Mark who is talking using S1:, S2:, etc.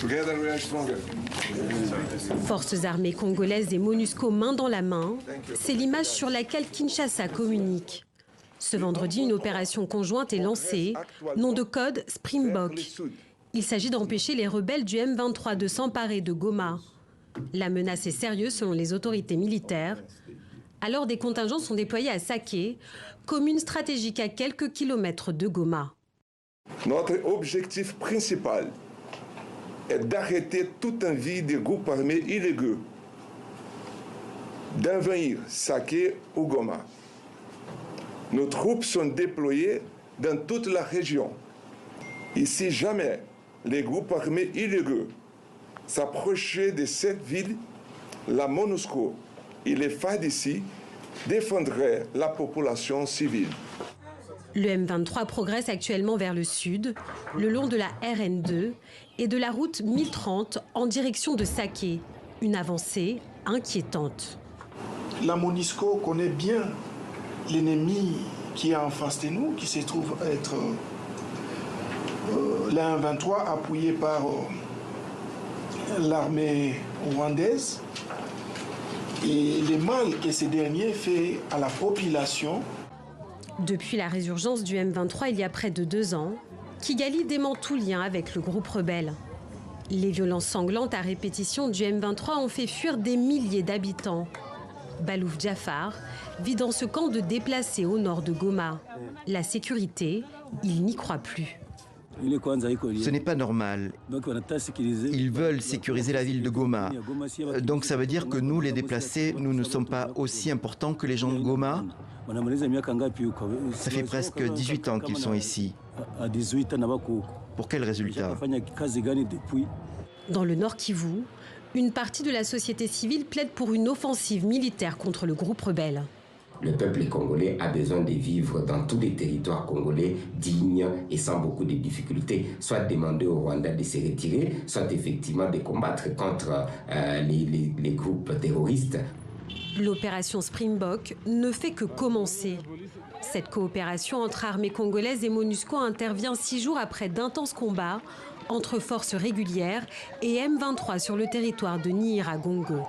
S1: Together we are stronger.
S2: Forces armées congolaises et MONUSCO main dans la main, c'est l'image sur laquelle Kinshasa communique. Ce vendredi, une opération conjointe est lancée, nom de code Springbok. Il s'agit d'empêcher les rebelles du M23 de s'emparer de Goma. La menace est sérieuse selon les autorités militaires. Alors des contingents sont déployés à Saké, commune stratégique à quelques kilomètres de Goma.
S1: Notre objectif principal est d'arrêter toute envie des groupes armés illégaux d'envahir Saké ou Goma. Nos troupes sont déployées dans toute la région. Et si jamais les groupes armés illégaux s'approchaient de cette ville, la MONUSCO et les FARDC défendraient la population civile.
S2: Le M23 progresse actuellement vers le sud, le long de la RN2 et de la route 1030 en direction de Saké. Une avancée inquiétante.
S3: La MONUSCO connaît bien l'ennemi qui est en face de nous, qui se trouve être la M23 appuyé par l'armée rwandaise. Et le mal que ces derniers fait à la population.
S2: Depuis la résurgence du M23 il y a près de 2 ans, Kigali dément tout lien avec le groupe rebelle. Les violences sanglantes à répétition du M23 ont fait fuir des milliers d'habitants. Balouf Jafar vit dans ce camp de déplacés au nord de Goma. La sécurité, il n'y croit plus.
S4: Ce n'est pas normal. Ils veulent sécuriser la ville de Goma. Donc ça veut dire que nous, les déplacés, nous ne sommes pas aussi importants que les gens de Goma. Ça fait presque 18 ans qu'ils sont ici. Pour quel résultat?
S2: Dans le Nord Kivu, une partie de la société civile plaide pour une offensive militaire contre le groupe rebelle.
S5: Le peuple congolais a besoin de vivre dans tous les territoires congolais dignes et sans beaucoup de difficultés, soit demander au Rwanda de se retirer, soit effectivement de combattre contre les groupes terroristes.
S2: L'opération Springbok ne fait que commencer. Cette coopération entre armées congolaises et MONUSCO intervient 6 jours après d'intenses combats entre forces régulières et M23 sur le territoire de Nyiragongo.